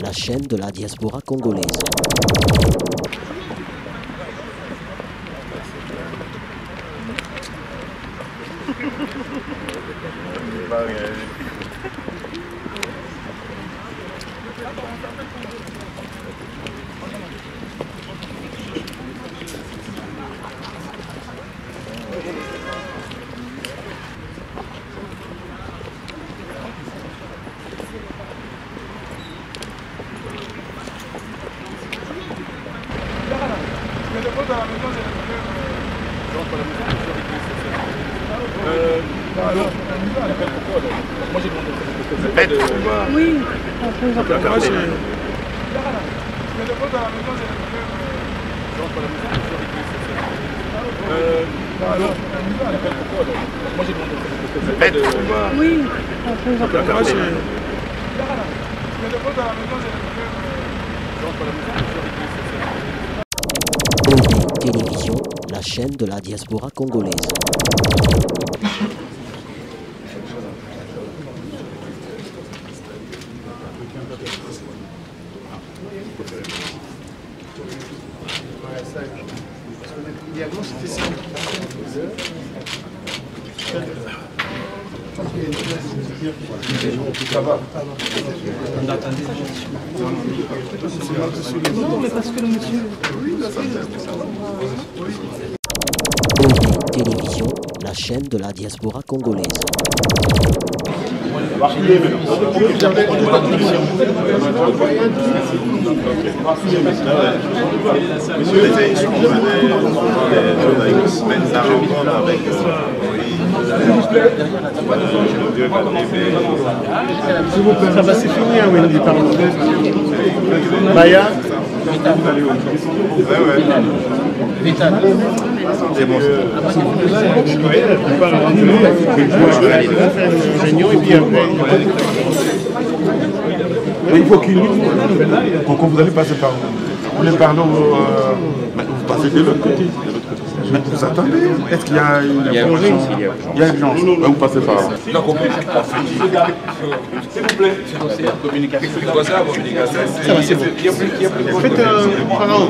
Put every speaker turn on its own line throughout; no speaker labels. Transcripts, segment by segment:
la chaîne de la diaspora congolaise.
Moi j'ai demandé.
Oui.
Télévision, la chaîne de la diaspora congolaise.
Ça va.
Non, mais parce que le monsieur...
Télévision, la chaîne de la diaspora congolaise.
S'il vous plaît, ça va, c'est fini, hein, Wendy, pardon. Maya.
C'est bon. Il faut qu'il quand vous allez passer par vous voulez parler vous passez de l'autre côté. Mais vous attendez. Est-ce qu'il y a une urgence? Il y a urgence. Vous passez par là. S'il vous plaît. Communication. Ça va, c'est bon.
Faites pardon.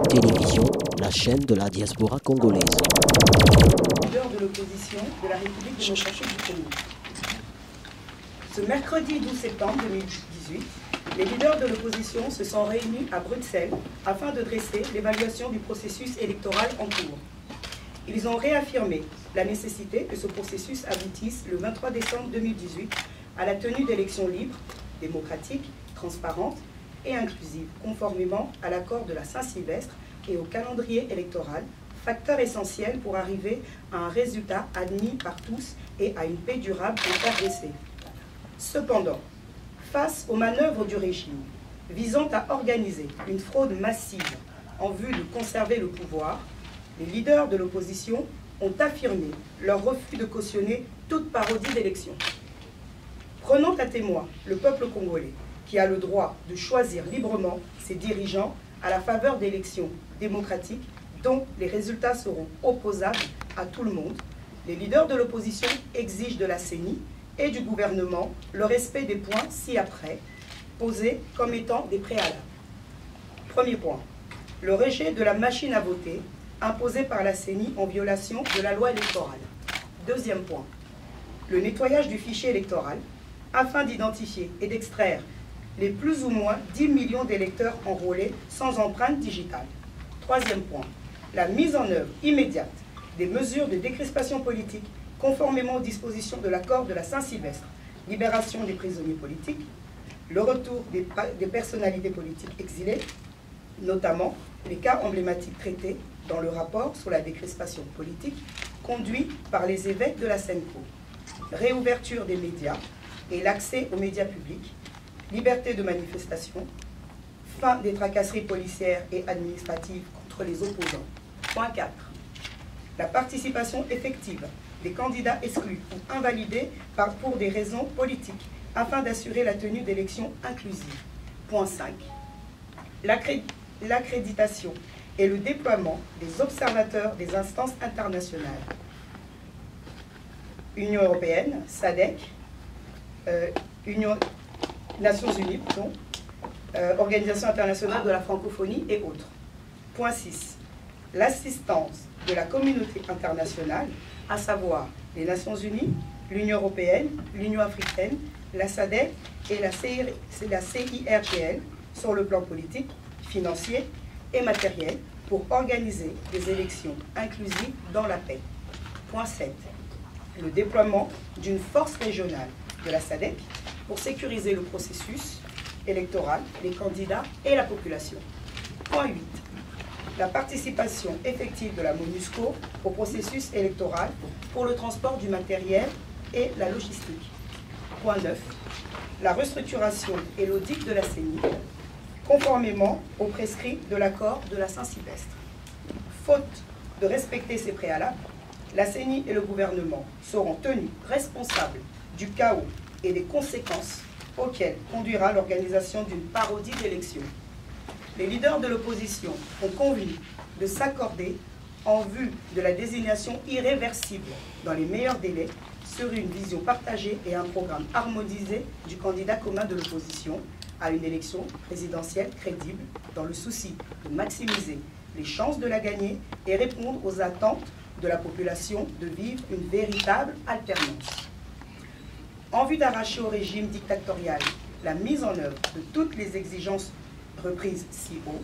Télévision, la chaîne de la diaspora congolaise.
Leader de l'opposition de la République démocratique du Congo. Ce mercredi 12 septembre 2018, les leaders de l'opposition se sont réunis à Bruxelles afin de dresser l'évaluation du processus électoral en cours. Ils ont réaffirmé la nécessité que ce processus aboutisse le 23 décembre 2018 à la tenue d'élections libres, démocratiques, transparentes et inclusives, conformément à l'accord de la Saint-Sylvestre et au calendrier électoral, facteur essentiel pour arriver à un résultat admis par tous et à une paix durable en RDC. Cependant, face aux manœuvres du régime visant à organiser une fraude massive en vue de conserver le pouvoir, les leaders de l'opposition ont affirmé leur refus de cautionner toute parodie d'élection. Prenant à témoin le peuple congolais qui a le droit de choisir librement ses dirigeants à la faveur d'élections démocratiques dont les résultats seront opposables à tout le monde, les leaders de l'opposition exigent de la CENI et du gouvernement le respect des points ci-après, posés comme étant des préalables. Premier point, le rejet de la machine à voter imposée par la CENI en violation de la loi électorale. Deuxième point, le nettoyage du fichier électoral afin d'identifier et d'extraire les plus ou moins 10 millions d'électeurs enrôlés sans empreinte digitale. Troisième point, la mise en œuvre immédiate des mesures de décrispation politique conformément aux dispositions de l'accord de la Saint-Sylvestre, libération des prisonniers politiques, le retour des personnalités politiques exilées, notamment les cas emblématiques traités dans le rapport sur la décrispation politique conduit par les évêques de la SENCO, réouverture des médias et l'accès aux médias publics, liberté de manifestation, fin des tracasseries policières et administratives contre les opposants. Point 4. la participation effective des candidats exclus ou invalidés pour des raisons politiques, afin d'assurer la tenue d'élections inclusives. Point 5. L'accréditation et le déploiement des observateurs des instances internationales. Union européenne, SADC, Nations Unies, pardon, Organisation internationale de la francophonie et autres. Point 6. L'assistance de la communauté internationale, à savoir les Nations Unies, l'Union européenne, l'Union africaine, la SADC et la CIRGL sur le plan politique, financier et matériel pour organiser des élections inclusives dans la paix. Point 7. Le déploiement d'une force régionale de la SADC pour sécuriser le processus électoral, les candidats et la population. Point 8. La participation effective de la MONUSCO au processus électoral pour le transport du matériel et la logistique. Point 9. La restructuration et l'audit de la CENI, conformément aux prescrits de l'accord de la Saint-Sylvestre. Faute de respecter ces préalables, la CENI et le gouvernement seront tenus responsables du chaos et des conséquences auxquelles conduira l'organisation d'une parodie d'élection. Les leaders de l'opposition ont convenu de s'accorder en vue de la désignation irréversible dans les meilleurs délais sur une vision partagée et un programme harmonisé du candidat commun de l'opposition à une élection présidentielle crédible dans le souci de maximiser les chances de la gagner et répondre aux attentes de la population de vivre une véritable alternance. En vue d'arracher au régime dictatorial la mise en œuvre de toutes les exigences reprises si haut,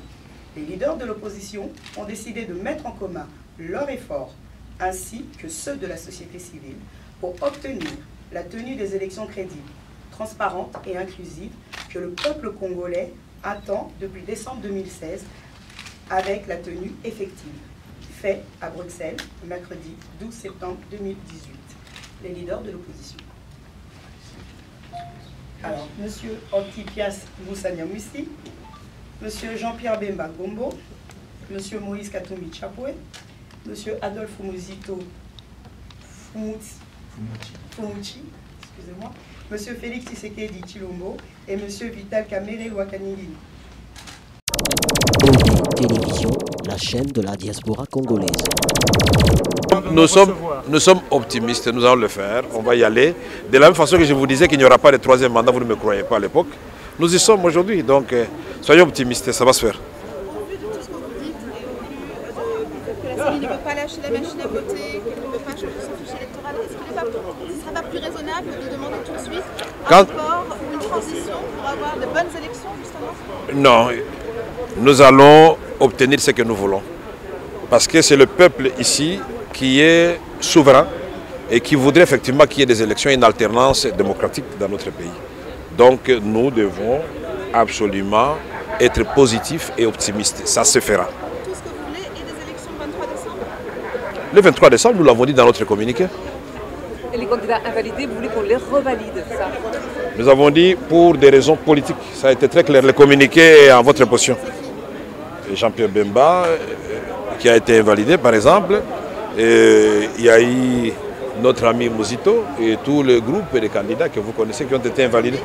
les leaders de l'opposition ont décidé de mettre en commun leurs efforts ainsi que ceux de la société civile pour obtenir la tenue des élections crédibles, transparentes et inclusives que le peuple congolais attend depuis décembre 2016 avec la tenue effective. Fait à Bruxelles, mercredi 12 septembre 2018. Les leaders de l'opposition. Alors, M. Antipias Moussanyamouissi, M. Jean-Pierre Bemba Gombo, M. Moïse Katumbi Chapoué, M. Adolphe Muzito Fumuchi, excusez-moi, M. Félix Tshisekedi Chilombo et M. Vital Kamerhe Wakaningini.
Télévision, la chaîne de la diaspora congolaise.
Nous sommes optimistes, nous allons le faire, on va y aller. De la même façon que je vous disais qu'il n'y aura pas de troisième mandat, vous ne me croyez pas à l'époque. Nous y sommes aujourd'hui, donc soyons optimistes, ça va se faire.
Au vu de tout ce que vous dites et que la CENI ne veut pas lâcher la machine à voter, qu'elle ne veut pas changer son fichier électoral, est-ce qu'il ne serait pas plus raisonnable de demander tout de suite un report ou une transition pour avoir de bonnes élections justement?
Non, nous allons obtenir ce que nous voulons. Parce que c'est le peuple ici qui est souverain et qui voudrait effectivement qu'il y ait des élections et une alternance démocratique dans notre pays. Donc nous devons absolument être positifs et optimistes. Ça se fera.
Tout ce que vous voulez et des élections le 23 décembre?
Le 23 décembre, nous l'avons dit dans notre communiqué.
Et les candidats invalidés, vous voulez qu'on les revalide, ça?
Nous avons dit pour des raisons politiques. Ça a été très clair. Le communiqué est en votre position. Jean-Pierre Bemba, qui a été invalidé par exemple. Et il y a eu notre ami Muzito et tout le groupe des candidats que vous connaissez qui ont été invalidés.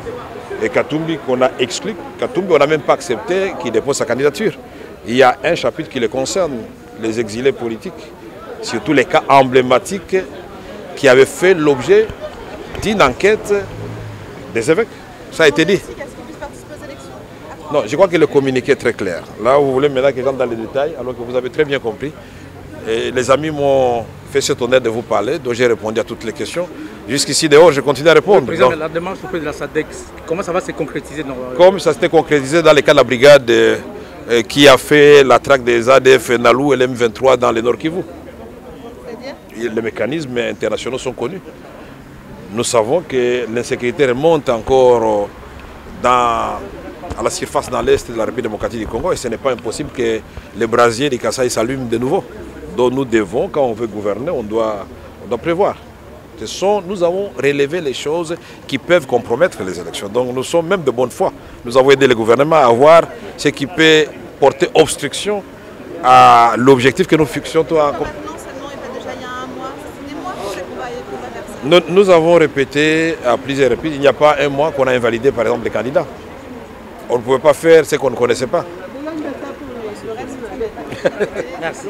Et Katumbi qu'on a exclu. Katumbi, on n'a même pas accepté qu'il dépose sa candidature. Il y a un chapitre qui le concerne, les exilés politiques, surtout les cas emblématiques qui avaient fait l'objet d'une enquête des évêques. Ça a été dit. Non, je crois que le communiqué est très clair. Là, vous voulez maintenant que j'entre dans les détails, alors que vous avez très bien compris. Et les amis m'ont fait cet honneur de vous parler, donc j'ai répondu à toutes les questions. Jusqu'ici dehors, je continue à répondre.
Président, la démarche auprès de la SADC, comment ça va se concrétiser
Comme ça s'était concrétisé dans le cas de la brigade qui a fait la traque des ADF Nalou et l'M23 dans le Nord Kivu. Les mécanismes internationaux sont connus. Nous savons que l'insécurité remonte encore à la surface dans l'est de la République démocratique du Congo et ce n'est pas impossible que les brasiers du Kasaï s'allument de nouveau. Donc nous devons, quand on veut gouverner, on doit prévoir. Nous avons relevé les choses qui peuvent compromettre les élections. Donc nous sommes même de bonne foi. Nous avons aidé le gouvernement à voir ce qui peut porter obstruction à l'objectif que nous fixions.
vers ça.
Nous avons répété à plusieurs reprises, il n'y a pas un mois qu'on a invalidé par exemple les candidats. On ne pouvait pas faire ce qu'on ne connaissait pas.
Le reste,
Merci.